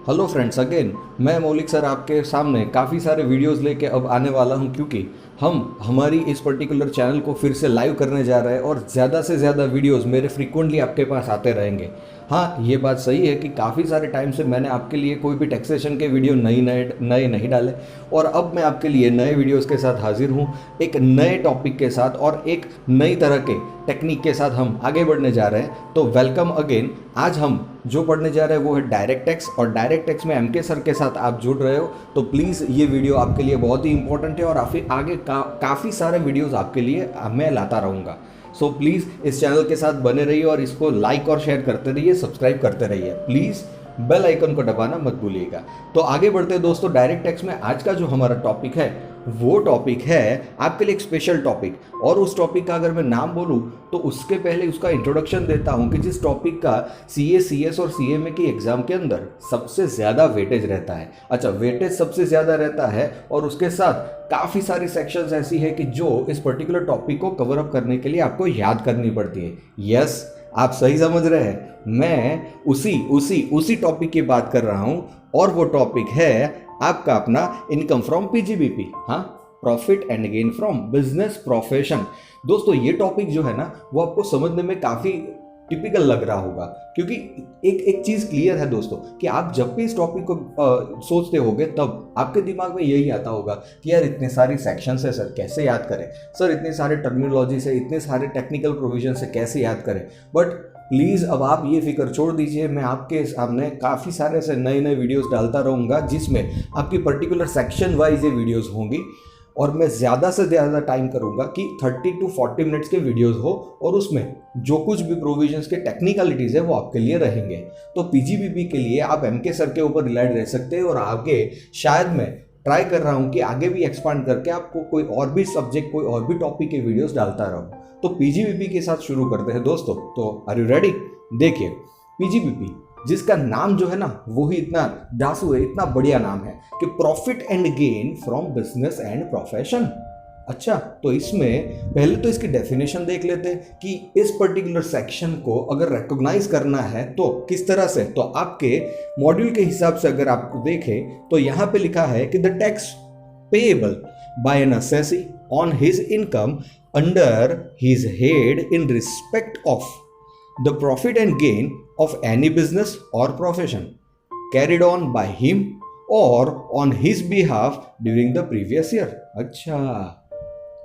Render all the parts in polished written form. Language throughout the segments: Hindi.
हेलो फ्रेंड्स, अगेन मैं मौलिक सर आपके सामने काफ़ी सारे वीडियोस लेके अब आने वाला हूं, क्योंकि हम हमारी इस पर्टिकुलर चैनल को फिर से लाइव करने जा रहे हैं और ज़्यादा से ज़्यादा वीडियोस मेरे फ्रीक्वेंटली आपके पास आते रहेंगे। हाँ, ये बात सही है कि काफ़ी सारे टाइम से मैंने आपके लिए कोई भी टैक्सेशन के वीडियो नए नहीं डाले, और अब मैं आपके लिए नए वीडियोस के साथ हाजिर हूँ, एक नए टॉपिक के साथ और एक नई तरह के टेक्निक के साथ हम आगे बढ़ने जा रहे हैं। तो वेलकम अगेन। आज हम जो पढ़ने जा रहे हैं वो है डायरेक्ट टैक्स, और डायरेक्ट टैक्स में एमके सर के साथ आप जुड़ रहे हो तो प्लीज़ ये वीडियो आपके लिए बहुत ही इंपॉर्टेंट है, और आगे काफ़ी सारे वीडियोस आपके लिए मैं लाता रहूँगा। सो प्लीज़ इस चैनल के साथ बने रहिए और इसको लाइक और शेयर करते रहिए, सब्सक्राइब करते रहिए। प्लीज़ बेल आइकन को दबाना मत भूलिएगा। तो आगे बढ़ते हैं दोस्तों, डायरेक्ट टैक्स में आज का जो हमारा टॉपिक है वो टॉपिक है आपके लिए एक स्पेशल टॉपिक, और उस टॉपिक का अगर मैं नाम बोलूं तो उसके पहले उसका इंट्रोडक्शन देता हूं कि जिस टॉपिक का सीए, सीएस और सीएमए की एग्जाम के अंदर सबसे ज़्यादा वेटेज रहता है। अच्छा, वेटेज सबसे ज़्यादा रहता है और उसके साथ काफ़ी सारी सेक्शंस ऐसी है कि जो इस पर्टिकुलर टॉपिक को कवर अप करने के लिए आपको याद करनी पड़ती है। यस, आप सही समझ रहे हैं, मैं उसी टॉपिक की बात कर रहा हूं, और वो टॉपिक है आपका अपना इनकम फ्रॉम पीजीबीपी। हाँ, profit and gain from business profession. दोस्तों ये टॉपिक जो है ना वो आपको समझने में काफ़ी टिपिकल लग रहा होगा, क्योंकि एक चीज़ क्लियर है दोस्तों कि आप जब भी इस टॉपिक को सोचते होगे तब आपके दिमाग में यही आता होगा कि यार इतने सारी सेक्शंस है सर, कैसे याद करें, सर इतने सारे टर्मिनोलॉजी से, इतने सारे टेक्निकल प्रोविजन से कैसे याद करें। बट प्लीज़ अब आप ये फिक्र छोड़ दीजिए, मैं आपके सामने काफ़ी सारे ऐसे नए वीडियोस डालता रहूँगा जिसमें आपकी पर्टिकुलर सेक्शन वाइज ये वीडियोस होंगी, और मैं ज़्यादा से ज़्यादा टाइम करूँगा कि 30 to 40 मिनट्स के वीडियोस हो, और उसमें जो कुछ भी प्रोविजंस के टेक्निकलिटीज़ है वो आपके लिए रहेंगे। तो पीजीबीपी के लिए आप एमके सर के ऊपर रिलाइड रह सकते हैं, और आगे शायद मैं ट्राई कर रहा हूँ कि आगे भी एक्सपांड करके आपको कोई और भी सब्जेक्ट, कोई और भी टॉपिक के वीडियोस डालता रहूँ। तो पीजीबीपी के साथ शुरू करते हैं दोस्तों। तो आर यू रेडी? देखिए, पीजीबीपी जिसका नाम जो है ना वो ही इतना दासू है, इतना बढ़िया नाम है कि profit and gain from business and profession. अच्छा, तो इसमें पहले तो इसकी डेफिनेशन देख लेते हैं कि इस पर्टिकुलर सेक्शन को अगर रिकॉग्नाइज करना है तो किस तरह से। तो आपके मॉड्यूल के हिसाब से अगर आप देखें तो यहाँ पे लिखा है कि the tax payable by N assessee on his income under his head in respect of the profit and gain of any business or profession carried on by him or on his behalf during the previous year। अच्छा,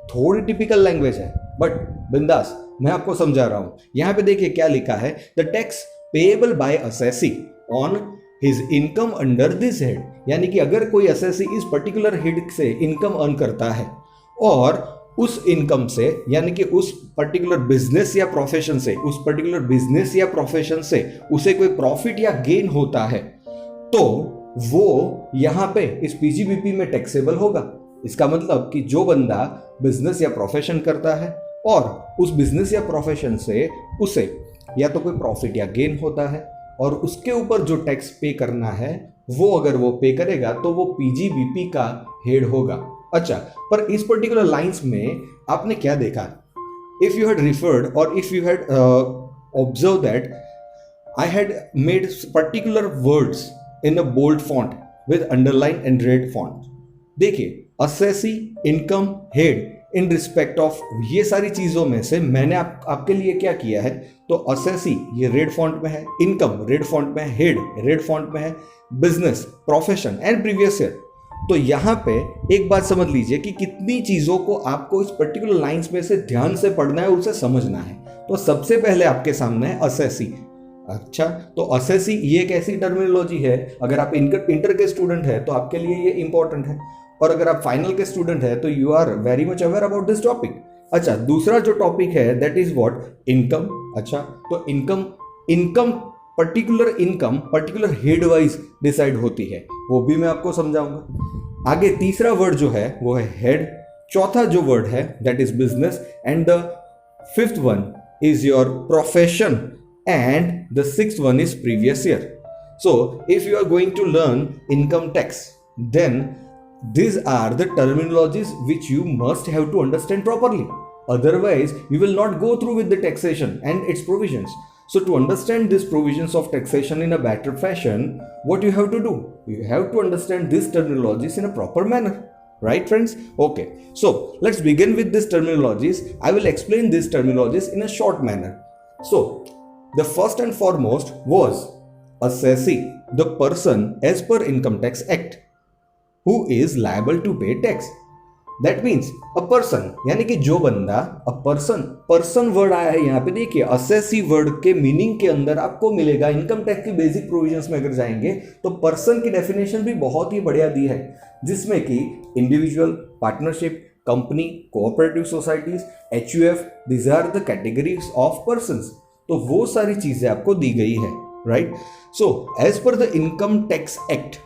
थोड़ी टिपिकल लैंग्वेज है बट बिंदास मैं आपको समझा रहा हूं। यहां पे देखिए क्या लिखा है, the tax payable by assessee on his income under this head, यानी कि अगर कोई असेसी इस पर्टिकुलर हेड से इनकम अर्न करता है और उस इनकम से, यानी कि उस पर्टिकुलर बिजनेस या प्रोफेशन से, उसे कोई प्रॉफिट या गेन होता है, तो वो यहां पे इस पीजीबीपी में टैक्सेबल होगा। इसका मतलब कि जो बंदा बिजनेस या प्रोफेशन करता है और उस बिजनेस या प्रोफेशन से उसे या तो कोई प्रॉफिट या गेन होता है, और उसके ऊपर जो टैक्स पे करना है वो अगर वो पे करेगा तो वो पीजीबीपी का हेड होगा। अच्छा, पर इस पर्टिकुलर लाइंस में आपने क्या देखा? इफ यू हैड रिफर्ड और if you had observe that I had made particular words in a bold font with underline and red font. देखिए, assessee, income, head, in respect of, ये सारी चीजों में से मैंने आपके लिए क्या किया है, तो असेसी ये रेड फॉन्ट में है, इनकम रेड फॉन्ट में है, हेड रेड फॉन्ट में है, business, profession and previous year. तो यहाँ पे एक बात समझ लीजिए कि कितनी चीज़ों को आपको इस पर्टिकुलर लाइंस में से ध्यान से पढ़ना है, उसे समझना है। तो सबसे पहले आपके सामने है असेसी। अच्छा, तो असेसी ये एक ऐसी टर्मिनोलॉजी है, अगर आप इंटर के स्टूडेंट है तो आपके लिए ये इंपॉर्टेंट है, और अगर आप फाइनल के स्टूडेंट है तो you are very much aware about this topic. अच्छा, दूसरा जो टॉपिक है दैट इज व्हाट, इनकम। अच्छा, तो income particular head wise decide होती है, वो भी मैं आपको समझाऊंगा। आगे तीसरा वर्ड जो है वो है हेड, चौथा जो वर्ड है that is business, and the fifth one is your profession, and the sixth one is previous year. So if you are going to learn income tax, then these are the terminologies which you must have to understand properly, otherwise you will not go through with the taxation and its provisions। So to understand these provisions of taxation in a better fashion, what you have to do? You have to understand these terminologies in a proper manner. Right, friends? Okay, so let's begin with these terminologies. I will explain these terminologies in a short manner. So, the first and foremost was assessee, the person as per Income Tax Act who is liable to pay tax. That means a person, यानी कि जो बंदा, a person वर्ड आया है यहाँ पे, देखिए असेसी वर्ड के मीनिंग के अंदर आपको मिलेगा इनकम टैक्स की बेसिक प्रोविजंस में अगर जाएंगे तो पर्सन की डेफिनेशन भी बहुत ही बढ़िया दी है, जिसमें कि individual, partnership, company, cooperative societies, HUF, these are the categories of persons. तो वो सारी चीजें आपको दी गई है, right? So as per the income tax act,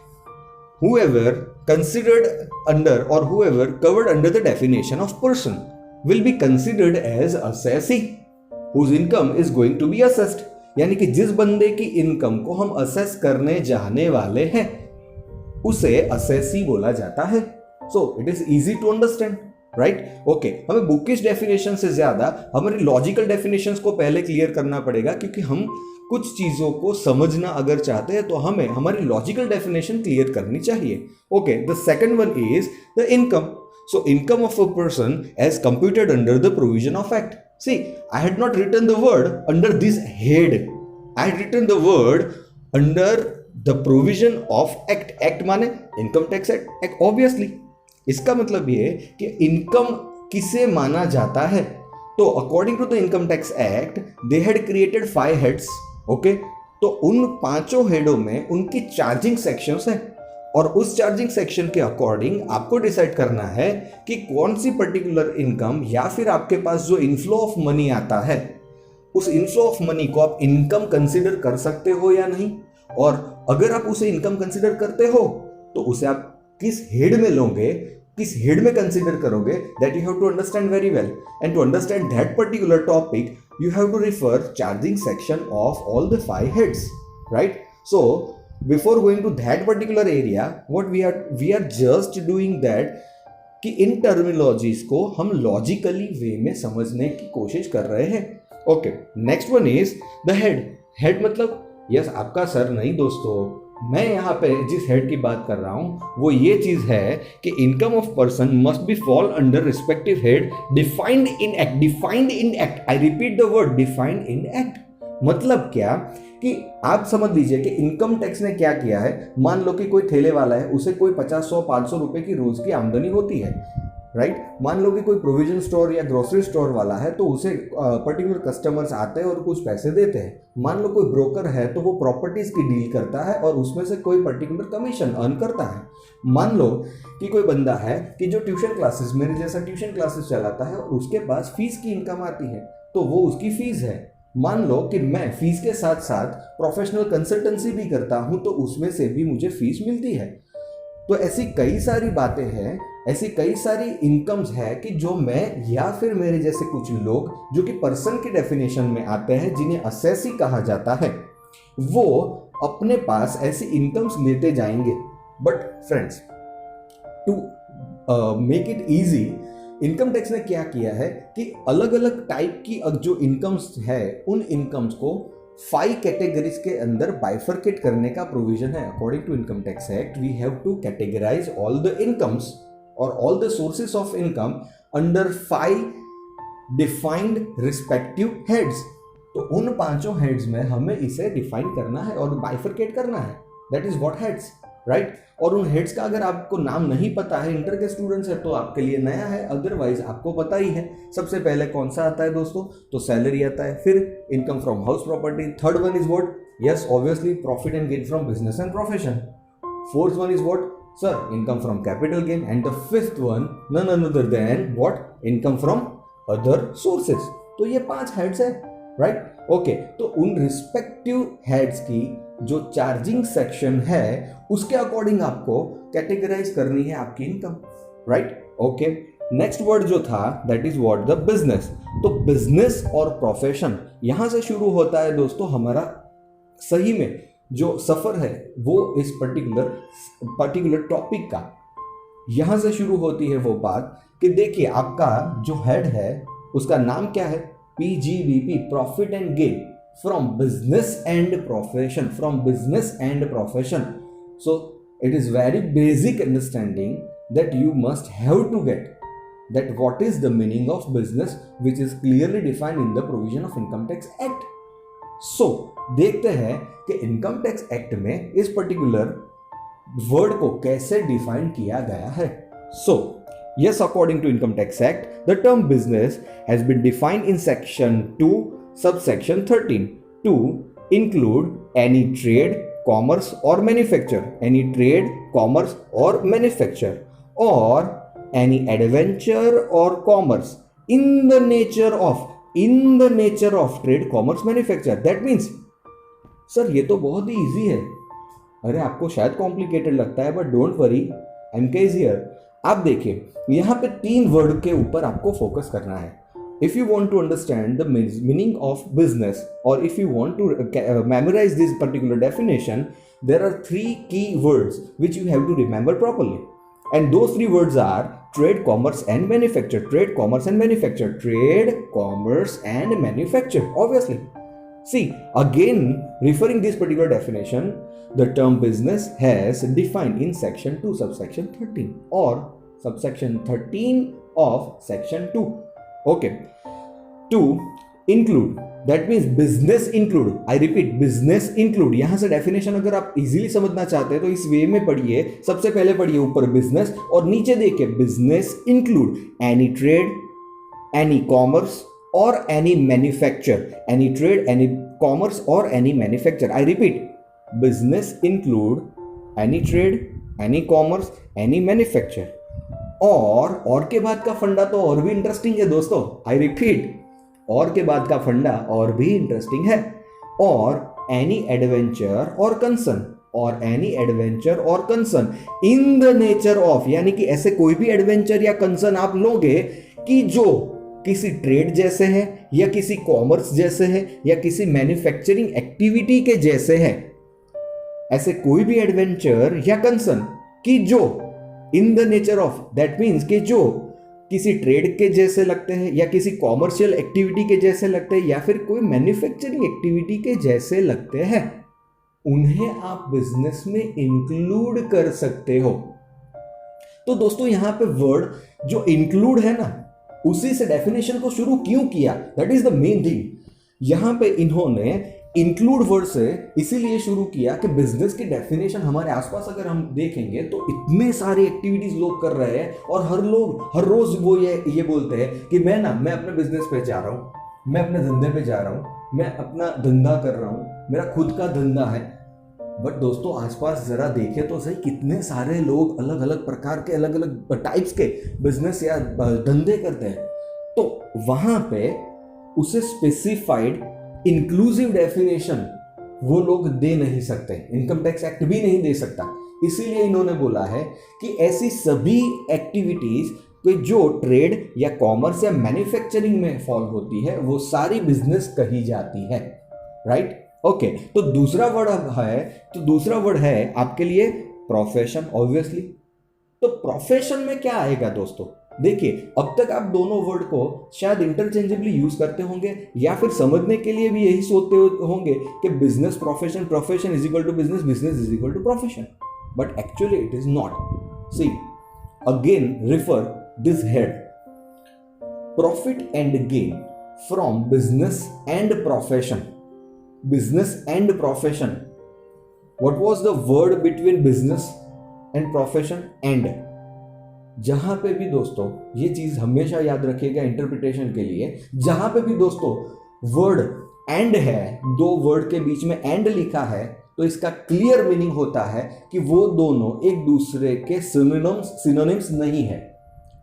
whoever considered under or whoever covered under the definition of person will be considered as assessee whose income is going to be assessed। यानी कि जिस बंदे की इनकम को हम असेस करने जाने वाले हैं उसे असेसी बोला जाता है। So it is easy to understand, right? Okay, हमें बुकिश डेफिनेशन से ज्यादा हमारी लॉजिकल डेफिनेशंस को पहले क्लियर करना पड़ेगा, क्योंकि हम कुछ चीजों को समझना अगर चाहते हैं तो हमें हमारी लॉजिकल डेफिनेशन क्लियर करनी चाहिए। Okay, the second one is the income. So income of a person as computed under the provision of act. See, I had not written the word under this head, I had written the word under the provision of act. Act माने इनकम टैक्स एक्ट, ऑब्वियसली। इसका मतलब ये कि इनकम किसे माना जाता है। तो according to the income tax act they had created 5 heads. Okay, तो उन 5 हेडों में उनकी चार्जिंग सेक्शंस हैं और उस चार्जिंग सेक्शन के अकॉर्डिंग आपको डिसाइड करना है कि कौन सी पर्टिकुलर इनकम या फिर आपके पास जो इनफ्लो ऑफ मनी आता है उस इनफ्लो ऑफ मनी को आप इनकम कंसीडर कर सकते हो या नहीं, और अगर आप उसे इनकम कंसीडर करते हो तो उसे आप किस हेड में लोगे, किस हेड में कंसीडर करोगे, that you have to understand very well. And to understand that particular topic you have to refer charging section of all the 5 heads, right? So before going to that particular area, what we are just doing that कि इन टर्मिनोलॉजीज को हम लॉजिकली वे में समझने की कोशिश कर रहे हैं। Okay, next one is the head. Head मतलब यस आपका सर नहीं दोस्तों, मैं यहाँ पे जिस हेड की बात कर रहा हूँ वो ये चीज है कि income of person must be fall under respective head defined in act. Defined in act, I repeat the word defined in act. मतलब क्या कि आप समझ लीजिए कि इनकम टैक्स ने क्या किया है। मान लो कि कोई ठेले वाला है, उसे कोई 50, 100, 500 रुपए की रोज की आमदनी होती है, राइट? मान लो कि कोई प्रोविजन स्टोर या ग्रोसरी स्टोर वाला है तो उसे पर्टिकुलर कस्टमर्स आते हैं और कुछ पैसे देते हैं। मान लो कोई ब्रोकर है तो वो प्रॉपर्टीज की डील करता है और उसमें से कोई पर्टिकुलर कमीशन अर्न करता है। मान लो कि कोई बंदा है कि जो ट्यूशन क्लासेस, मेरे जैसा ट्यूशन क्लासेस चलाता है और उसके पास फीस की इनकम आती है तो वो उसकी फीस है। मान लो कि मैं फीस के साथ साथ प्रोफेशनल कंसल्टेंसी भी करता हूं तो उसमें से भी मुझे फीस मिलती है। तो ऐसी कई सारी बातें हैं, ऐसी कई सारी इनकम्स है कि जो मैं या फिर मेरे जैसे कुछ लोग जो कि पर्सन की डेफिनेशन में आते हैं, जिन्हें असेसी कहा जाता है, वो अपने पास ऐसी इनकम्स लेते जाएंगे। But friends, to make it easy, income tax ने क्या किया है कि अलग अलग टाइप की जो इनकम्स है उन इनकम्स को 5 कैटेगरीज के अंदर बाइफरकेट करने का प्रोविजन है। According to income tax act we have to categorise all the incomes और all the sources of income under 5 defined respective heads. तो उन 5 हेड्स में हमें इसे डिफाइन करना है और बाइफरकेट करना है, that is what heads, right? और उन हेड्स का अगर आपको नाम नहीं पता है, इंटर के स्टूडेंट्स है तो आपके लिए नया है, अदरवाइज आपको पता ही है। सबसे पहले कौन सा आता है दोस्तों? तो सैलरी आता है, फिर income from house property, third one is what? Yes obviously profit and gain from business and profession, fourth one is what sir? Income from capital gain, and the fifth one none other than what? Income from other sources. तो ये 5 हेड्स है, राइट? ओके, तो उन रिस्पेक्टिव हेड्स की जो चार्जिंग सेक्शन है उसके अकॉर्डिंग आपको कैटेगराइज करनी है आपकी income, right? Okay, next word जो था that is what? The business. तो बिजनेस और प्रोफेशन यहां से शुरू होता है दोस्तों हमारा सही में जो सफर है वो इस पर्टिकुलर टॉपिक का। यहां से शुरू होती है वो बात कि देखिए आपका जो हेड है उसका नाम क्या है? PGBP, profit and gain. from business and profession, from business and profession. So it is very basic understanding that you must have to get that what is the meaning of business, which is clearly defined in the provision of Income Tax Act. So देखते हैं कि इनकम टैक्स एक्ट में इस पर्टिकुलर वर्ड को कैसे डिफाइन किया गया है. So yes, according to Income Tax Act, the term business has been defined in section 2 subsection 13 to include any trade, commerce or manufacture, any trade, commerce or manufacture, or any adventure or commerce in the nature of trade, commerce, manufacture. That means sir ये तो बहुत ही इजी है. अरे आपको शायद कॉम्प्लिकेटेड लगता है, but don't worry, MK is here. आप देखिए यहाँ पे 3 वर्ड के ऊपर आपको फोकस करना है. If you want to understand the meaning of business, or if you want to memorize this particular definition, there are 3 key words which you have to remember properly. And those 3 words are trade, commerce and manufacture. Trade, commerce and manufacture. Trade, commerce and manufacture. Obviously. See, again, referring this particular definition, the term business has defined in section 2 subsection 13 or subsection 13 of section 2. Okay, to include, that means business include. I repeat, business include. यहां से डेफिनेशन अगर आप इजीली समझना चाहते हैं तो इस वे में पढ़िए. सबसे पहले पढ़िए ऊपर बिजनेस और नीचे देखिए business include any trade, any commerce और any manufacture. Any trade, any commerce और any manufacture. I repeat, business include any trade, any commerce, any manufacture. और के बाद का फंडा तो और भी इंटरेस्टिंग है दोस्तों. आई रिपीट, और के बाद का फंडा और भी इंटरेस्टिंग है. और एनी एडवेंचर और कंसर्न, और एनी एडवेंचर और concern in the nature of, यानी कि ऐसे कोई भी एडवेंचर या कंसर्न आप लोगे कि जो किसी ट्रेड जैसे है, या किसी कॉमर्स जैसे है, या किसी मैन्युफैक्चरिंग एक्टिविटी के जैसे है. ऐसे कोई भी एडवेंचर या कंसर्न कि जो in the nature of, that means कि जो किसी ट्रेड के जैसे लगते हैं, या किसी कॉमर्शियल एक्टिविटी के जैसे लगते हैं, या फिर कोई मैन्युफैक्चरिंग एक्टिविटी के जैसे लगते हैं, उन्हें आप बिजनेस में इंक्लूड कर सकते हो. तो दोस्तों यहां पे वर्ड जो इंक्लूड है ना, उसी से डेफिनेशन को शुरू क्यों किया, that is the main thing. यहां पे इन्होंने इंक्लूड वर्ड से इसीलिए शुरू किया कि बिजनेस की डेफिनेशन हमारे आसपास अगर हम देखेंगे तो इतने सारे एक्टिविटीज लोग कर रहे हैं, और हर रोज वो ये बोलते हैं कि मैं अपने बिजनेस पे जा रहा हूँ, मैं अपने धंधे पे जा रहा हूँ, मैं अपना धंधा कर रहा हूँ, मेरा खुद का धंधा है. बट दोस्तों आसपास जरा देखे तो सही, कितने सारे लोग अलग अलग प्रकार के, अलग अलग टाइप्स के बिजनेस या धंधे करते हैं. तो वहां पे उसे स्पेसिफाइड इंक्लूसिव डेफिनेशन वो लोग दे नहीं सकते, इनकम टैक्स एक्ट भी नहीं दे सकता. इसीलिए इन्होंने बोला है कि ऐसी सभी एक्टिविटीज जो ट्रेड या कॉमर्स या मैन्युफैक्चरिंग में फॉल होती है वो सारी बिजनेस कही जाती है. Right, okay. तो दूसरा वर्ड है आपके लिए प्रोफेशन. ऑब्वियसली, तो प्रोफेशन में क्या आएगा दोस्तों? देखिए, अब तक आप दोनों वर्ड को शायद इंटरचेंजेबली यूज करते होंगे, या फिर समझने के लिए भी यही सोचते होंगे कि business profession, profession is equal to business, business is equal to profession. But actually it is not. See, again refer this head, profit and gain from business and profession. Business and profession. What was the word between business and profession? And. जहां पे भी दोस्तों ये चीज हमेशा याद रखिएगा इंटरप्रिटेशन के लिए, जहां पे भी दोस्तों वर्ड एंड है, 2 वर्ड के बीच में एंड लिखा है, तो इसका क्लियर मीनिंग होता है कि वो दोनों एक दूसरे के सिनोनिम्स नहीं है.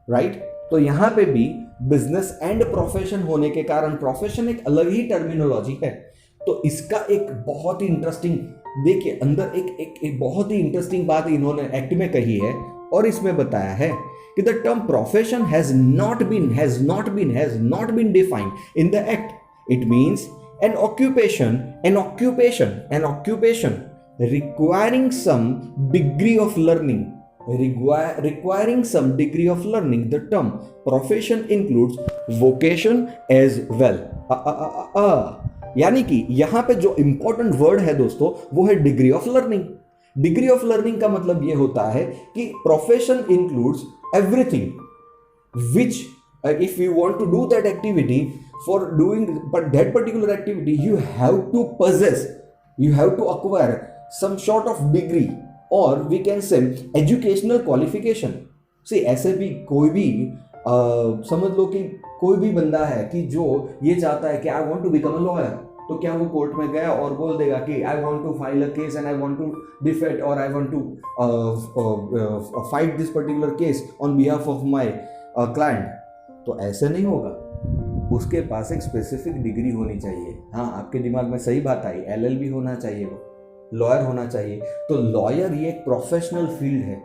राइट, तो यहां पे भी बिजनेस एंड प्रोफेशन होने के कारण प्रोफेशन एक अलग ही टर्मिनोलॉजी है. तो इसका एक बहुत ही इंटरेस्टिंग, देखिए अंदर एक बहुत ही इंटरेस्टिंग बात इन्होंने एक्ट में कही है, और इसमें बताया है कि the term profession has not been defined in the act. It means an occupation requiring some degree of learning. The term profession includes vocation as well. यानी कि यहां पे जो इंपॉर्टेंट वर्ड है दोस्तों वो है degree of learning. Degree of learning का मतलब ये होता है कि profession includes everything which if you want to do that activity, for doing but that particular activity you have to possess, you have to acquire some sort of degree or we can say educational qualification। see ऐसे भी कोई भी समझ लो कि कोई भी बंदा है कि जो ये चाहता है कि I want to become a lawyer, तो क्या वो कोर्ट में गया और बोल देगा कि I want to file a case and I want to defend और I want to fight this particular case on behalf of my client? तो ऐसे नहीं होगा, उसके पास एक स्पेसिफिक डिग्री होनी चाहिए। हाँ, आपके दिमाग में सही बात आई, LLB होना चाहिए, वो लॉयर होना चाहिए। तो लॉयर ये एक प्रोफेशनल फील्ड है।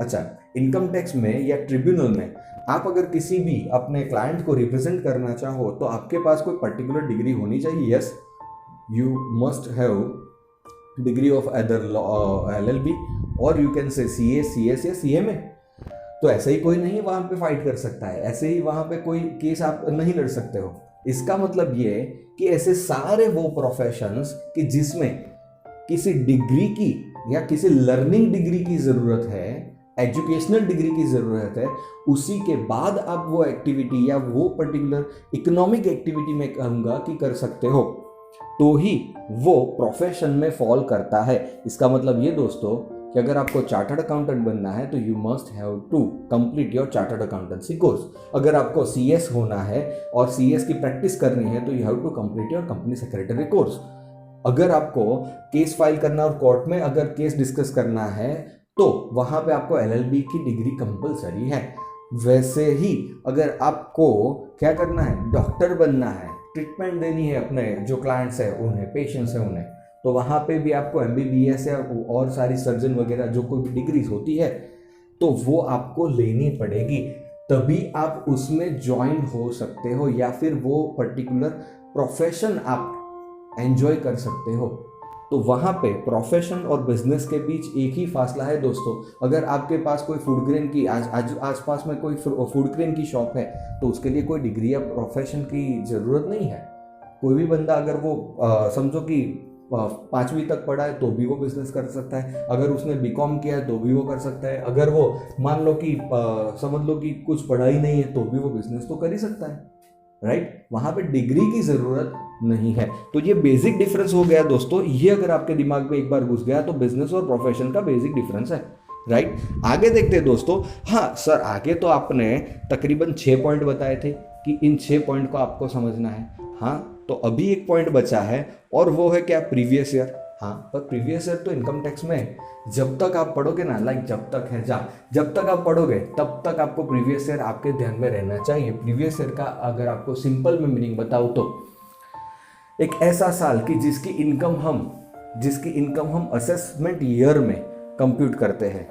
अच्छा, इनकम टैक्स में या ट्रिब्यूनल में आप अगर किसी भी अपने क्लाइंट को रिप्रेजेंट करना चाहो तो आपके पास कोई पर्टिकुलर डिग्री होनी चाहिए। Yes, you must have degree of other LLB और you can say CA, CS या CMA। तो ऐसे ही कोई नहीं वहाँ पे फाइट कर सकता है, ऐसे ही वहाँ पे कोई केस आप नहीं लड़ सकते हो। इसका मतलब ये कि ऐसे सारे वो प्रोफेशंस कि जिसमें किसी डिग्री की या किसी लर्निंग डिग्री की ज़रूरत है, एजुकेशनल डिग्री की ज़रूरत है, उसी के बाद आप वो एक्टिविटी या वो पर्टिकुलर इकोनॉमिक एक्टिविटी में कहूँगा कि कर सकते हो, तो ही वो प्रोफेशन में फॉल करता है। इसका मतलब ये दोस्तों कि अगर आपको चार्टर्ड अकाउंटेंट बनना है तो you must have to complete your chartered accountancy course. अगर आपको CS होना है और CS की प्रैक्टिस करनी है तो you have to complete your company secretary course. अगर आपको केस फाइल करना और कोर्ट में अगर केस डिस्कस करना है तो वहाँ पे आपको LLB की डिग्री कंपलसरी है। वैसे ही अगर आपको क्या करना है, डॉक्टर बनना है, ट्रीटमेंट देनी है अपने जो क्लाइंट्स है उन्हें, पेशेंट्स है उन्हें, तो वहाँ पे भी आपको MBBS या और सारी सर्जन वगैरह जो कोई भी डिग्रीज होती है तो वो आपको लेनी पड़ेगी, तभी आप उसमें ज्वाइन हो सकते हो या फिर वो पर्टिकुलर प्रोफेशन आप एंजॉय कर सकते हो। तो वहाँ पे प्रोफेशन और बिजनेस के बीच एक ही फासला है दोस्तों। अगर आपके पास कोई फूड ग्रेन की आसपास में कोई फूड ग्रेन की शॉप है तो उसके लिए कोई डिग्री या प्रोफेशन की ज़रूरत नहीं है। कोई भी बंदा अगर वो समझो कि 5वीं तक पढ़ा है तो भी वो बिजनेस कर सकता है, अगर उसने BCom किया है तो भी वो कर सकता है, अगर वो मान लो कि समझ लो कि कुछ पढ़ाई नहीं है तो भी वो बिजनेस तो कर ही सकता है, राइट? वहाँ पे डिग्री की ज़रूरत नहीं है। तो ये बेसिक डिफरेंस हो गया दोस्तों, ये अगर आपके दिमाग में एक बार घुस गया तो बिजनेस और प्रोफेशन का बेसिक डिफरेंस है, राइट? आगे देखते हैं दोस्तों। हाँ सर, आगे तो आपने तकरीबन 6 पॉइंट बताए थे कि इन 6 पॉइंट को आपको समझना है। हाँ, तो अभी एक पॉइंट बचा है और वो है क्या, प्रीवियस ईयर। हाँ, पर प्रीवियस ईयर तो इनकम टैक्स में जब तक आप पढ़ोगे ना, लाइक जब तक है जब तक आप पढ़ोगे तब तक आपको प्रीवियस ईयर आपके ध्यान में रहना चाहिए। प्रीवियस ईयर का अगर आपको सिंपल में मीनिंग बताऊँ तो एक ऐसा साल कि जिसकी इनकम हम असेसमेंट ईयर में कंप्यूट करते हैं,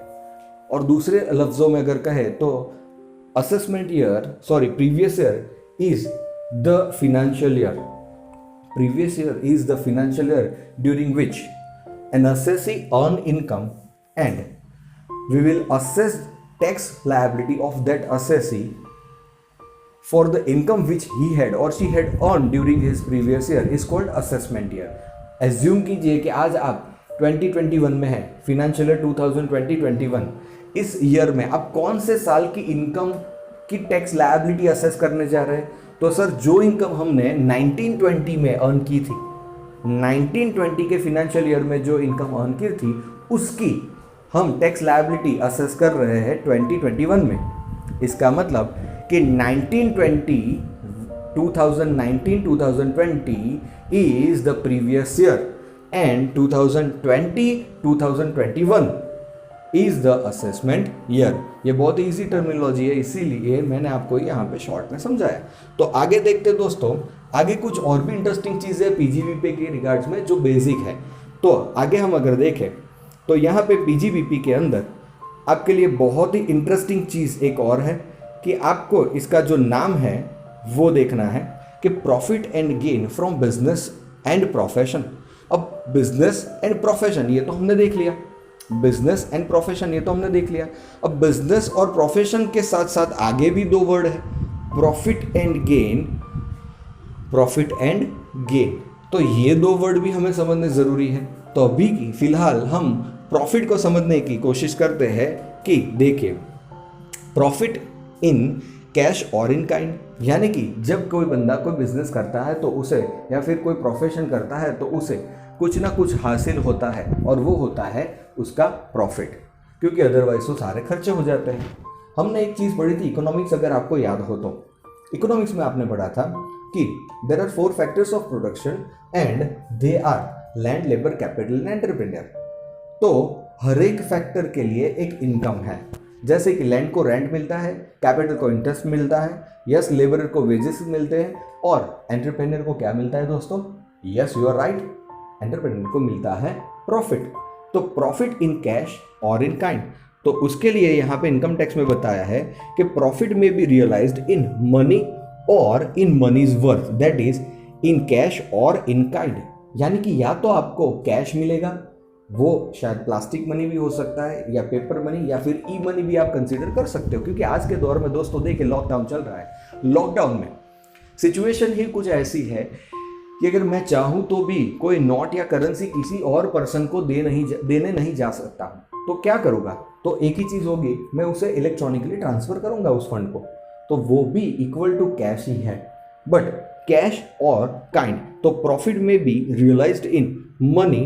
और दूसरे लफ्ज़ों में अगर कहे तो previous year is the financial year. Previous year is the financial year during which an assessee earn income and we will assess tax liability of that assessee for the income which he had or she had earned during his previous year is called assessment year. Assume कीजिए कि आज आप 2021 में है, financial year 2020-21, इस ईयर में आप कौन से साल की इनकम की टैक्स लायबिलिटी असेस करने जा रहे हैं? तो सर, जो इनकम हमने 1920 में अर्न की थी, 1920 के फिनेंशियल ईयर में जो इनकम अर्न की थी उसकी हम टैक्स लायबिलिटी असेस कर रहे हैं 2021 में। इसका मतलब कि 2019-2020 is the previous year and 2020-2021 is the assessment year। ये बहुत ईजी टर्मिनोलॉजी है, इसीलिए मैंने आपको यहाँ पे शॉर्ट में समझाया। तो आगे देखते हैं दोस्तों, आगे कुछ और भी इंटरेस्टिंग चीज़ें PGBP के रिगार्ड्स में जो बेसिक है। तो आगे हम अगर देखें तो यहाँ पे PGBP के अंदर आपके लिए बहुत ही इंटरेस्टिंग चीज़ एक और है कि आपको इसका जो नाम है वो देखना है कि profit and gain from business and profession. अब बिजनेस एंड प्रोफेशन ये तो हमने देख लिया, अब बिजनेस और प्रोफेशन के साथ साथ आगे भी 2 वर्ड है, प्रॉफिट एंड गेन। तो ये दो वर्ड भी हमें समझने ज़रूरी है। तो अभी की फिलहाल हम प्रॉफिट को समझने की कोशिश करते हैं कि देखिए, प्रॉफिट इन कैश और इन काइंड, यानी कि जब कोई बंदा कोई बिजनेस करता है तो उसे, या फिर कोई प्रोफेशन करता है तो उसे कुछ ना कुछ हासिल होता है, और वो होता है उसका प्रॉफिट, क्योंकि अदरवाइज तो सारे खर्चे हो जाते हैं। हमने एक चीज़ पढ़ी थी इकोनॉमिक्स, अगर आपको याद हो तो इकोनॉमिक्स में आपने पढ़ा था कि there are 4 factors of production and they are land, labour, capital and entrepreneur. तो हर एक फैक्टर के लिए एक इनकम है, जैसे कि लैंड को रेंट मिलता है, कैपिटल को इंटरेस्ट मिलता है, यस लेबर को वेजेस मिलते हैं, और एंटरप्रेन्योर को क्या मिलता है दोस्तों? Yes you are right, entrepreneur को मिलता है प्रॉफिट। तो प्रॉफिट इन कैश और इन काइंड, तो उसके लिए यहाँ पे इनकम टैक्स में बताया है कि प्रॉफिट में बी रियलाइज्ड इन मनी और in money's worth, that is in cash और इन काइंड। यानी कि या तो आपको कैश मिलेगा, वो शायद प्लास्टिक मनी भी हो सकता है, या पेपर मनी, या फिर ई मनी भी आप कंसीडर कर सकते हो, क्योंकि आज के दौर में दोस्तों देखिए लॉकडाउन चल रहा है। लॉकडाउन में सिचुएशन ही कुछ ऐसी है कि अगर मैं चाहूँ तो भी कोई नोट या करेंसी किसी और पर्सन को देने नहीं जा सकता हूँ, तो क्या करूँगा? तो एक ही चीज़ होगी, मैं उसे इलेक्ट्रॉनिकली ट्रांसफ़र करूँगा उस फंड को, तो वो भी इक्वल टू कैश ही है, बट कैश और काइंड। तो प्रॉफिट में भी रियलाइज्ड इन मनी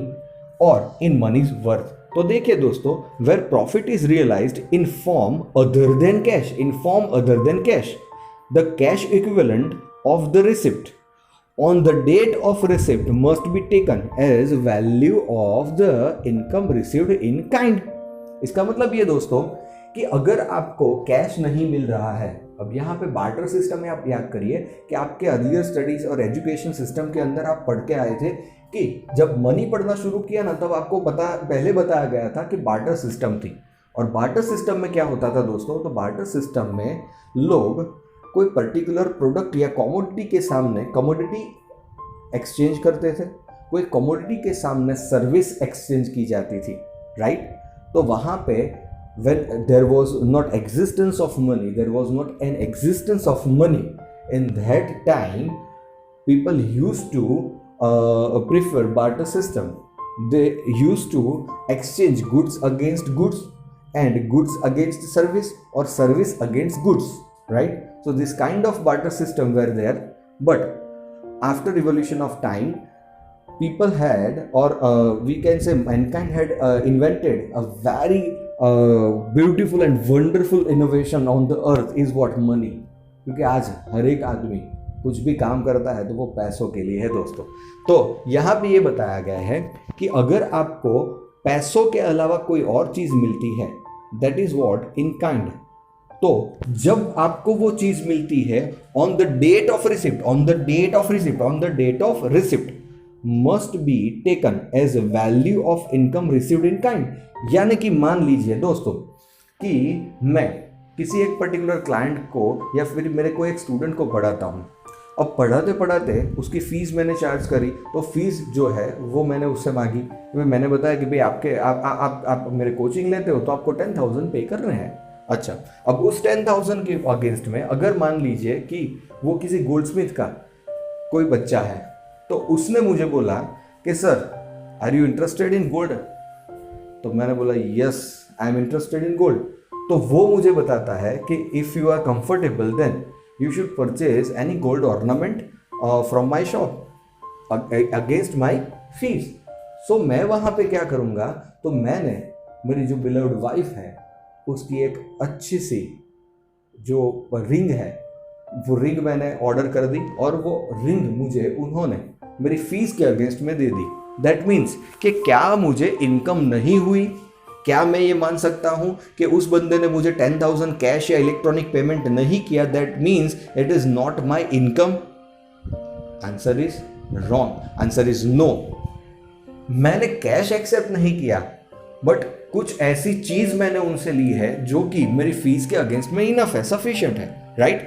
और इन मनीज वर्थ। तो देखिए दोस्तों, where profit is realised in form other than cash, in form other than cash, the cash equivalent of the receipt on the date of receipt must be taken as value of the income received in kind। इसका मतलब ये दोस्तों कि अगर आपको कैश नहीं मिल रहा है, अब यहाँ पे बार्टर सिस्टम में आप याद करिए कि आपके अर्लियर स्टडीज और एजुकेशन सिस्टम के अंदर आप पढ़ के आए थे कि जब मनी पढ़ना शुरू किया ना, तब आपको पहले बताया गया था कि बार्टर सिस्टम थी। और बार्टर सिस्टम में क्या होता था दोस्तों? तो बार्टर सिस्टम में लोग कोई पर्टिकुलर प्रोडक्ट या कमोडिटी के सामने कमोडिटी एक्सचेंज करते थे, कोई कमोडिटी के सामने सर्विस एक्सचेंज की जाती थी, राइट? तो वहाँ पे when there was not existence of money, there was not an existence of money, in that time people used to prefer barter system. They used to exchange goods against goods and goods against service, or service against goods, right? So this kind of barter system were there, but after evolution of time, people had, or we can say mankind had invented a very beautiful and wonderful innovation on the earth is what money. क्योंकि आज हर एक आदमी कुछ भी काम करता है तो वो पैसों के लिए है दोस्तों। तो यहाँ पे ये बताया गया है कि अगर आपको पैसों के अलावा कोई और चीज़ मिलती है, that is what in kind. तो जब आपको वो चीज़ मिलती है on the date of receipt, on the date of receipt, on the date of receipt must be taken as value of income received in kind. यानी कि मान लीजिए दोस्तों कि मैं किसी एक पर्टिकुलर क्लाइंट को या फिर मेरे को एक स्टूडेंट को पढ़ाता हूँ। अब पढ़ाते पढ़ाते उसकी फ़ीस मैंने चार्ज करी, तो फीस जो है वो मैंने उससे मांगी। मैंने बताया कि भाई आप मेरे कोचिंग लेते हो तो आपको 10,000 पे करने हैं। अच्छा, अब उस 10,000 के अगेंस्ट में अगर मान लीजिए कि वो किसी गोल्डस्मिथ का कोई बच्चा है, तो उसने मुझे बोला कि sir are you interested in gold? तो मैंने बोला yes I am interested in gold. तो वो मुझे बताता है कि if you are comfortable then you should purchase any gold ornament from my shop against my fees. So मैं वहाँ पे क्या करूँगा, तो मैंने मेरी जो बिलव्ड वाइफ है उसकी एक अच्छी सी जो रिंग है, वो रिंग मैंने ऑर्डर कर दी और वो रिंग मुझे उन्होंने मेरी फीस के अगेंस्ट में दे दी। दैट मीन्स कि क्या मुझे इनकम नहीं हुई? क्या मैं ये मान सकता हूँ कि उस बंदे ने मुझे 10,000 कैश या इलेक्ट्रॉनिक पेमेंट नहीं किया, that means it is not my income? Answer is wrong, answer is no. मैंने कैश एक्सेप्ट नहीं किया, बट कुछ ऐसी चीज मैंने उनसे ली है जो कि मेरी फीस के अगेंस्ट में इनफ है, सफिशिएंट है, राइट?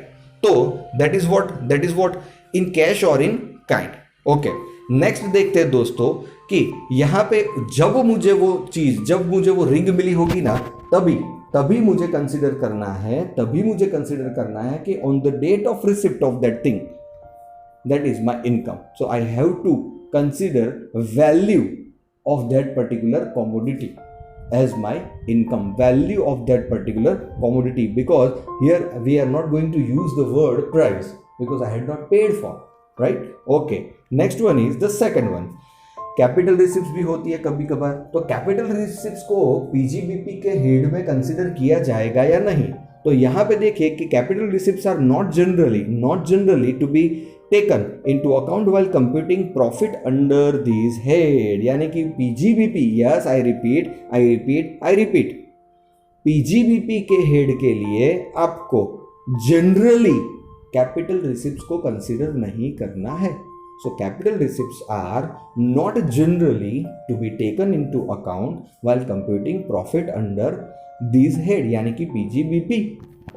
तो that is what in cash और इन काइंड। ओके, नेक्स्ट देखते हैं दोस्तों कि यहाँ पे जब मुझे वो रिंग मिली होगी ना, तभी मुझे कंसिडर करना है कि on the date of receipt of that thing, that is my income. So I have to consider value of that particular commodity as my income, value of that particular commodity, because here we are not going to use the word price because I had not paid for, right? Okay, next one is the second one, capital receipt भी होती है कभी कभार। तो कैपिटल रिसिप्ट को पीजीबीपी के हेड में कंसिडर किया जाएगा या नहीं? तो यहाँ पे देखिए कि capital receipts are not generally to be taken into account while computing profit under this head, यानी कि PGBP, yes I repeat, PGBP के हेड के लिए आपको जनरली कैपिटल रिसिप्ट्स को कंसिडर नहीं करना है। So capital receipts are not generally to be taken into account while computing profit under these head, यानी कि PGBP।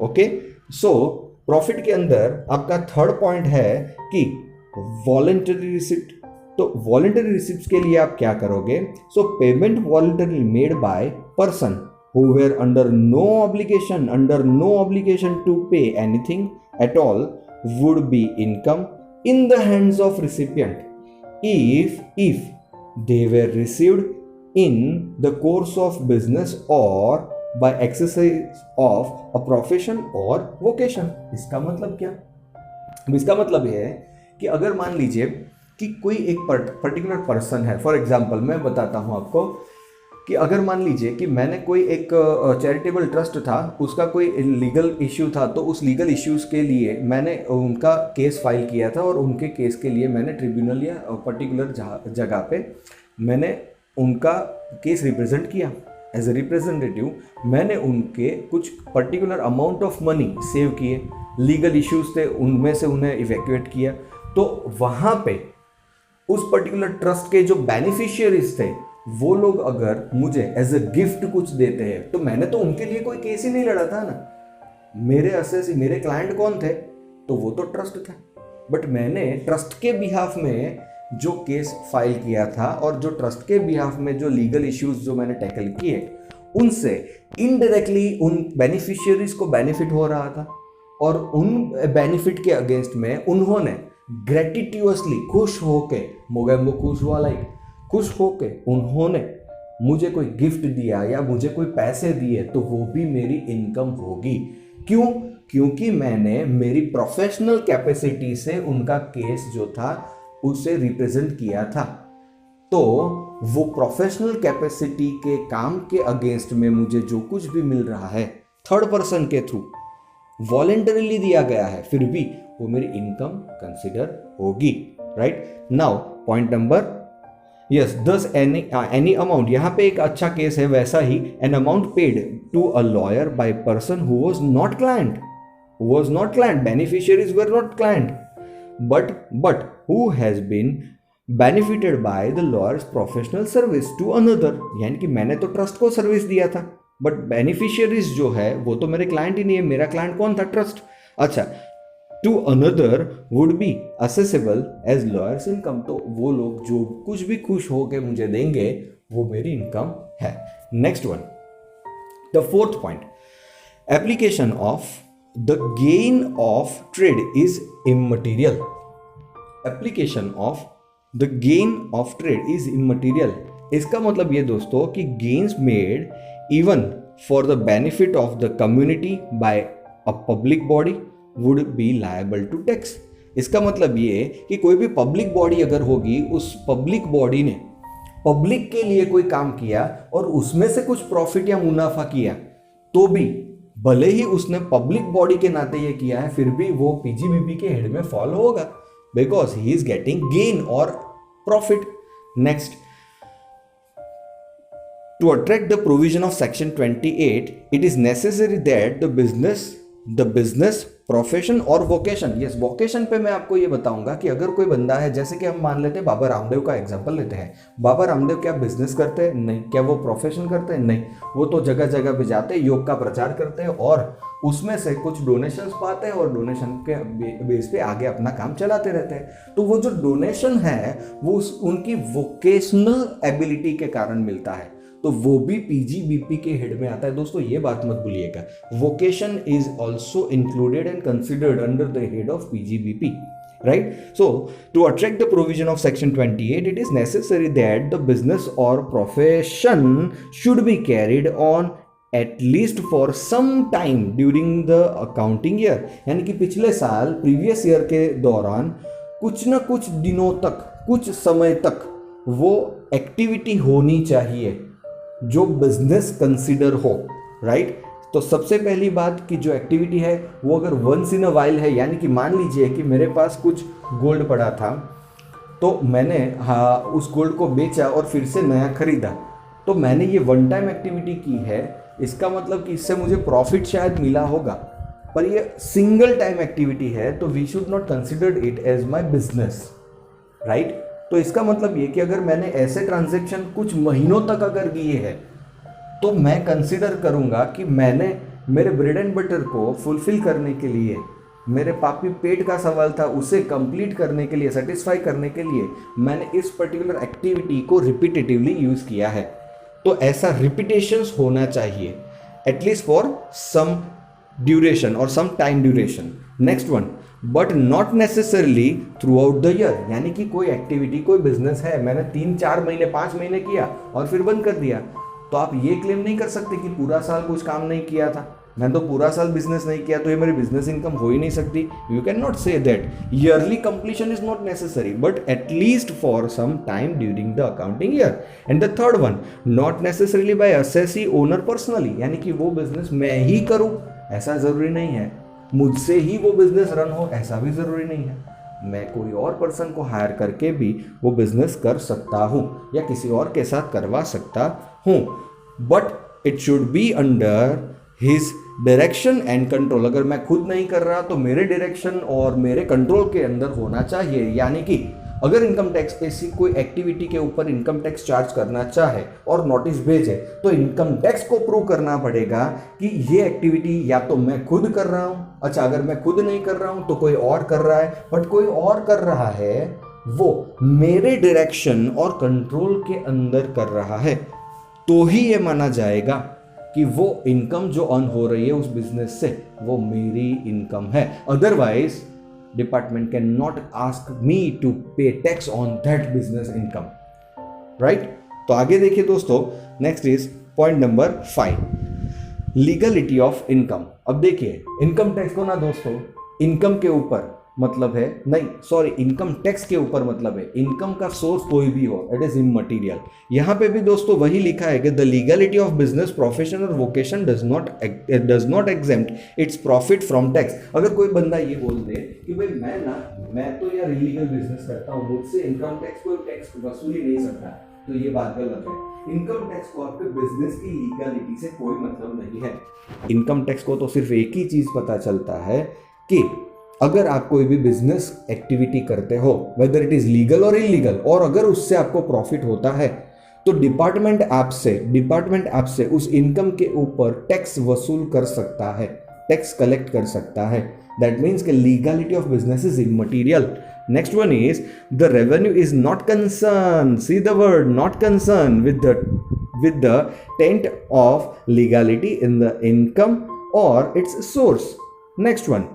ओके, सो प्रॉफिट के अंदर आपका थर्ड पॉइंट है कि वॉलंटरी रिसिप्ट। तो वॉलंटरी रिसिप्ट के लिए आप क्या करोगे? सो payment voluntary made by person who were under no obligation to pay anything at all would be income in the hands of recipient if they were received in the course of business or by exercise of a profession or vocation। इसका मतलब क्या? इसका मतलब ये है कि अगर मान लीजिए कि कोई एक पर्टिकुलर पर्सन है, फॉर एग्जांपल मैं बताता हूँ आपको कि अगर मान लीजिए कि मैंने कोई एक चैरिटेबल ट्रस्ट था, उसका कोई लीगल इश्यू था, तो उस लीगल इश्यूज़ के लिए मैंने उनका केस फाइल किया था और उनके केस के लिए मैंने ट्रिब्यूनल या पर्टिकुलर जगह पे मैंने उनका केस रिप्रेजेंट किया। एज ए रिप्रेजेंटेटिव मैंने उनके कुछ particular amount of money save किए, लीगल इश्यूज़ थे उनमें से उन्हें इवैक्यूएट किया। तो वहाँ पे उस पर्टिकुलर ट्रस्ट के जो बेनिफिशियरीज थे वो लोग अगर मुझे एज ए गिफ्ट कुछ देते हैं तो मैंने तो उनके लिए कोई केस ही नहीं लड़ा था ना। मेरे क्लाइंट कौन थे? तो वो तो ट्रस्ट था, बट मैंने ट्रस्ट के बिहाफ में जो केस फाइल किया था और जो ट्रस्ट के बिहाफ में जो लीगल इश्यूज जो मैंने टैकल किए, उनसे इनडायरेक्टली उन बेनिफिशियरीज को बेनिफिट हो रहा था और उन बेनिफिट के अगेंस्ट में उन्होंने ग्रेटिट्यूअसली खुश होके मोगेम्बो खुश होके उन्होंने मुझे कोई गिफ्ट दिया या मुझे कोई पैसे दिए, तो वो भी मेरी इनकम होगी। क्यों? क्योंकि मैंने मेरी प्रोफेशनल कैपेसिटी से उनका केस जो था उसे रिप्रेजेंट किया था। तो वो प्रोफेशनल कैपेसिटी के काम के अगेंस्ट में मुझे जो कुछ भी मिल रहा है थर्ड पर्सन के थ्रू वॉलेंटरीली दिया गया है, फिर भी वो मेरी इनकम कंसिडर होगी। Right now point number, yes, दस एनी अमाउंट, यहाँ पे एक अच्छा केस है वैसा ही, an amount paid to a lawyer by person who was not client, beneficiaries were not client, but who has been benefited by the lawyer's professional service to another, यानी कि मैंने तो ट्रस्ट को सर्विस दिया था, बट बेनिफिशियरीज जो है वो तो मेरे क्लाइंट ही नहीं है। मेरा क्लाइंट कौन था? ट्रस्ट। अच्छा, to another would be assessable as lawyer's income, तो वो लोग जो कुछ भी खुश हो के मुझे देंगे वो मेरी इनकम है। Next one, the fourth point, application of the gain of trade is immaterial. Application of the gain of trade is immaterial. इसका मतलब ये दोस्तों कि gains made even for the benefit of the community by a public body would be liable to tax. इसका मतलब ये कि कोई भी पब्लिक बॉडी अगर होगी, उस पब्लिक बॉडी ने पब्लिक के लिए कोई काम किया और उसमें से कुछ प्रॉफिट या मुनाफा किया, तो भी भले ही उसने पब्लिक बॉडी के नाते ये किया है, फिर भी वो पीजीबीपी के हेड में फॉलो होगा, because he is getting gain और profit. Next, to attract the provision of section 28 it is necessary that the business profession और वोकेशन, यस वोकेशन पे मैं आपको ये बताऊंगा कि अगर कोई बंदा है, जैसे कि हम मान लेते हैं बाबा रामदेव का एग्जांपल लेते हैं, बाबा रामदेव क्या बिजनेस करते हैं? नहीं। क्या वो प्रोफेशन करते हैं? नहीं। वो तो जगह जगह पे जाते हैं, योग का प्रचार करते हैं और उसमें से कुछ डोनेशंस पाते हैं और डोनेशन के बेस पे आगे अपना काम चलाते रहते हैं। तो वो जो डोनेशन है वो उनकी वोकेशनल एबिलिटी के कारण मिलता है, तो वो भी पीजीबीपी के हेड में आता है। दोस्तों ये बात मत भूलिएगा, vocation is also included and considered under the head of PGBP. right? So to attract the provision of section 28, it is necessary that the business or profession should be carried on at least for some time during the accounting year, यानी कि पिछले साल प्रीवियस ईयर के दौरान कुछ न कुछ दिनों तक, कुछ समय तक वो एक्टिविटी होनी चाहिए जो बिजनेस कंसिडर हो, राइट? तो सबसे पहली बात कि जो एक्टिविटी है वो अगर वंस इन अ वाइल है, यानी कि मान लीजिए कि मेरे पास कुछ गोल्ड पड़ा था, तो मैंने उस गोल्ड को बेचा और फिर से नया खरीदा, तो मैंने ये वन टाइम एक्टिविटी की है। इसका मतलब कि इससे मुझे प्रॉफिट शायद मिला होगा, पर ये सिंगल टाइम एक्टिविटी है, तो we should not consider it as my business, right? तो इसका मतलब ये कि अगर मैंने ऐसे ट्रांजेक्शन कुछ महीनों तक अगर किए हैं, तो मैं कंसिडर करूंगा कि मैंने मेरे ब्रेड एंड बटर को फुलफिल करने के लिए, मेरे पापी पेट का सवाल था उसे कंप्लीट करने के लिए, सेटिस्फाई करने के लिए मैंने इस पर्टिकुलर एक्टिविटी को रिपीटेटिवली यूज़ किया है। तो ऐसा रिपीटेशंस होना चाहिए एटलीस्ट फॉर सम ड्यूरेशन और some time duration. Next one, but not necessarily throughout the year, यानी कि कोई एक्टिविटी, कोई बिजनेस है, मैंने 3-4 महीने 5 महीने किया और फिर बंद कर दिया, तो आप ये क्लेम नहीं कर सकते कि पूरा साल कुछ काम नहीं किया था, मैंने तो पूरा साल बिजनेस नहीं किया, तो ये मेरी बिजनेस इनकम हो ही नहीं सकती। You can not say that. Yearly completion is not necessary but at least for some time during the accounting year. And the third one, not necessarily by assessee owner personally, यानी कि वो बिजनेस मैं ही करूं ऐसा जरूरी नहीं है, मुझसे ही वो बिजनेस रन हो ऐसा भी जरूरी नहीं है, मैं कोई और पर्सन को हायर करके भी वो बिजनेस कर सकता हूँ या किसी और के साथ करवा सकता हूँ, but it should be under his direction and control. अगर मैं खुद नहीं कर रहा तो मेरे डायरेक्शन और मेरे कंट्रोल के अंदर होना चाहिए। यानी कि अगर इनकम टैक्स ऐसी कोई एक्टिविटी के ऊपर इनकम टैक्स चार्ज करना चाहे और नोटिस भेजे, तो इनकम टैक्स को प्रूव करना पड़ेगा कि ये एक्टिविटी या तो मैं खुद कर रहा हूँ, अच्छा अगर मैं खुद नहीं कर रहा हूँ तो कोई और कर रहा है, बट कोई और कर रहा है वो मेरे डायरेक्शन और कंट्रोल के अंदर कर रहा है, तो ही ये माना जाएगा कि वो इनकम जो अर्न हो रही है उस बिजनेस से वो मेरी इनकम है। Otherwise department can not ask me to pay tax on that business income, right? तो आगे देखिए दोस्तों, next is point number 5, legality of income. अब देखिए इनकम टैक्स को ना दोस्तों इनकम के ऊपर मतलब है नहीं, सॉरी, इनकम टैक्स के ऊपर मतलब है इनकम का सोर्स कोई भी हो, इट इज इममटीरियल। यहां पे भी दोस्तों वही लिखा है कि the legality of business, profession और vocation does not exempt its profit from tax. अगर कोई बंदा ये बोल दे कि भाई मैं तो यार इलीगल बिजनेस करता हूँ, मुझसे इनकम टैक्स कोई टैक्स वसूल ही नहीं सकता, तो ये बात गलत है। इनकम टैक्स को आपके बिजनेस की लीगलिटी से कोई मतलब नहीं है। इनकम टैक्स को तो सिर्फ एक ही चीज पता चलता है कि अगर आप कोई भी बिजनेस एक्टिविटी करते हो, वेदर इट इज लीगल और इलीगल, और अगर उससे आपको प्रॉफिट होता है, तो डिपार्टमेंट आपसे उस इनकम के ऊपर टैक्स वसूल कर सकता है, टैक्स कलेक्ट कर सकता है। दैट मीन्स कि legality of business is immaterial. Next one is the revenue is not concern, see the word not concern with the tent of legality in the income or its source. Next one,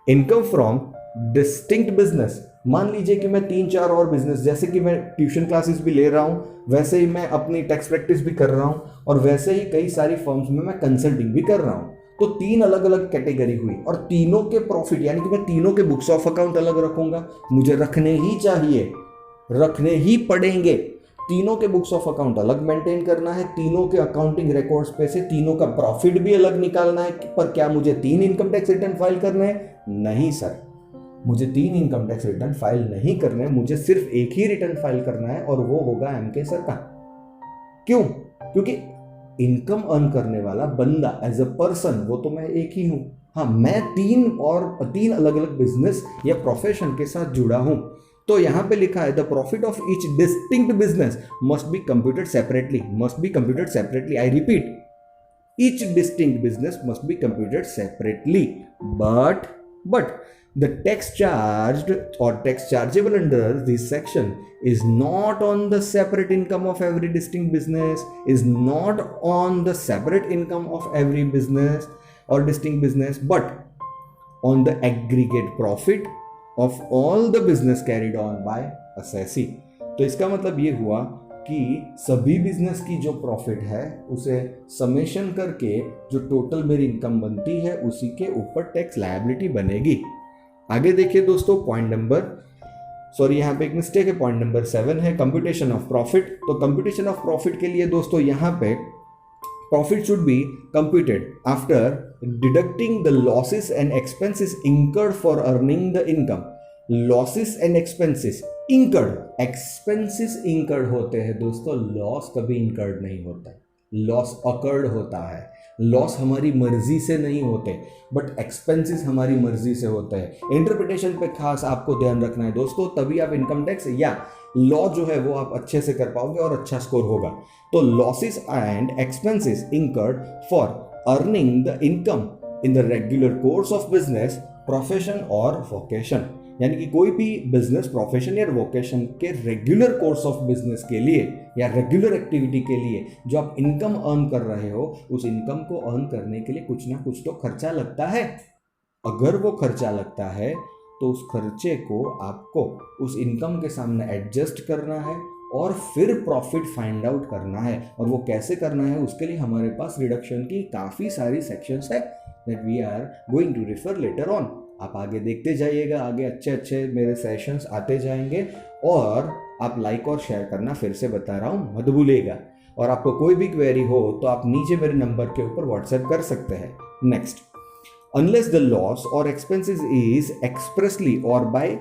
income from distinct business. मान लीजिए कि मैं 3-4 और बिजनेस, जैसे कि मैं ट्यूशन क्लासेस भी ले रहा हूँ, वैसे ही मैं अपनी टैक्स प्रैक्टिस भी कर रहा हूँ, और वैसे ही कई सारी फर्म्स में मैं कंसल्टिंग भी कर रहा हूँ। तो 3 अलग अलग कैटेगरी हुई और तीनों के प्रॉफिट, यानी कि मैं तीनों के बुक्स ऑफ अकाउंट अलग रखूंगा, मुझे रखने ही चाहिए, रखने ही पड़ेंगे। तीनों के बुक्स ऑफ अकाउंट अलग मेंटेन करना है, तीनों के अकाउंटिंग रिकॉर्ड्स पे से तीनों का प्रॉफिट भी अलग निकालना है। पर क्या मुझे 3 इनकम टैक्स रिटर्न फाइल करने हैं? नहीं सर, मुझे 3 इनकम टैक्स रिटर्न फाइल नहीं करने, मुझे सिर्फ एक ही रिटर्न फाइल करना है और वो होगा एमके सर का। क्यों? क्योंकि इनकम अर्न करने वाला बंदा एज अ पर्सन वो तो मैं एक ही हूं। हाँ, मैं 3 अलग अलग बिजनेस या प्रोफेशन के साथ जुड़ा हूं। तो यहां पे लिखा है the profit of each distinct business must be computed separately. I repeat, each distinct business must be computed separately, but the tax charged or tax chargeable under this section is not on the separate income of every distinct business, is not on the separate income of every business or distinct business, but on the aggregate profit of all the business carried on by assessee. तो इसका मतलब ये हुआ कि सभी बिजनेस की जो प्रॉफिट है उसे समेशन करके जो टोटल मेरी इनकम बनती है उसी के ऊपर टैक्स लायबिलिटी बनेगी। आगे देखिए दोस्तों, यहाँ पे एक मिस्टेक है, पॉइंट नंबर 7 है कंप्यूटेशन ऑफ प्रॉफिट। तो कंप्यूटेशन ऑफ प्रॉफिट के लिए दोस्तों यहाँ पे profit should be computed after deducting the losses and expenses incurred for earning the income. Losses and expenses incurred, expenses incurred होते हैं दोस्तों, लॉस कभी incurred नहीं होता है, लॉस occurred होता है। लॉस हमारी मर्जी से नहीं होते बट एक्सपेंसेस हमारी मर्जी से होते हैं। इंटरप्रिटेशन पे खास आपको ध्यान रखना है दोस्तों, तभी आप इनकम टैक्स या लॉ जो है वो आप अच्छे से कर पाओगे और अच्छा स्कोर होगा। तो losses and expenses incurred for earning the income in the regular course of business, profession और वोकेशन, यानी कि कोई भी बिजनेस, प्रोफेशन या वोकेशन के रेगुलर कोर्स ऑफ बिजनेस के लिए या रेगुलर एक्टिविटी के लिए जो आप इनकम अर्न कर रहे हो, उस इनकम को अर्न करने के लिए कुछ ना कुछ तो खर्चा लगता है। अगर वो खर्चा लगता है तो उस खर्चे को आपको उस इनकम के सामने एडजस्ट करना है और फिर प्रॉफिट फाइंड आउट करना है। और वो कैसे करना है उसके लिए हमारे पास रिडक्शन की काफ़ी सारी सेक्शंस है that we are going to refer later on. आप आगे देखते जाइएगा, आगे अच्छे अच्छे मेरे सेशंस आते जाएंगे। और आप लाइक और शेयर करना फिर से बता रहा हूँ मत भूलिएगा। और आपको कोई भी क्वेरी हो तो आप नीचे मेरे नंबर के ऊपर व्हाट्सएप कर सकते हैं। Next, unless the loss or expenses is expressly or by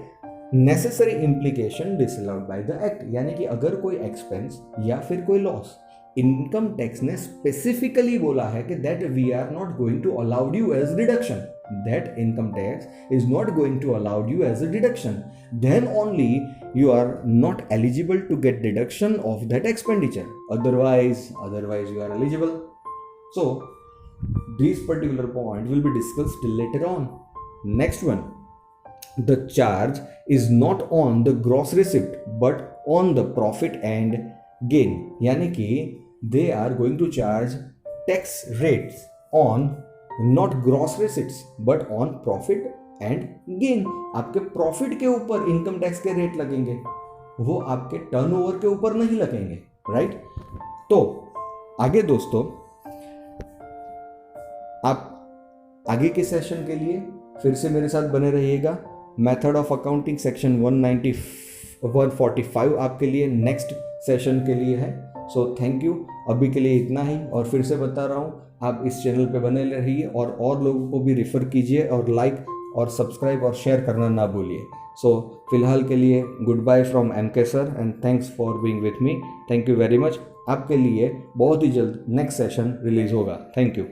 necessary implication disallowed by the act, यानी कि अगर कोई एक्सपेंस या फिर कोई लॉस इनकम टैक्स ने स्पेसिफिकली बोला है कि that we are not going to allowed you as deduction, that income tax is not going to allowed you as a deduction, then only you are not eligible to get deduction of that expenditure. Otherwise you are eligible. So these particular point will be discussed later on. Next one, the charge is not on the gross receipt but on the profit and gain, यानी कि they are going to charge tax rates on not gross receipts but on profit and gain. आपके प्रॉफिट के ऊपर इनकम टैक्स के रेट लगेंगे, वो आपके टर्नओवर के ऊपर नहीं लगेंगे, राइट। तो आगे दोस्तों, आप आगे के सेशन के लिए फिर से मेरे साथ बने रहिएगा। मेथड ऑफ अकाउंटिंग सेक्शन 145 आपके लिए नेक्स्ट सेशन के लिए है। सो थैंक यू, अभी के लिए इतना ही। और फिर से बता रहा हूँ, आप इस चैनल पे बने रहिए और लोगों को भी रिफ़र कीजिए और लाइक और सब्सक्राइब और शेयर करना ना भूलिए। सो फिलहाल के लिए goodbye from MK sir and thanks for being with me. Thank you very much. आपके लिए बहुत ही जल्द नेक्स्ट सेशन रिलीज होगा। Thank you.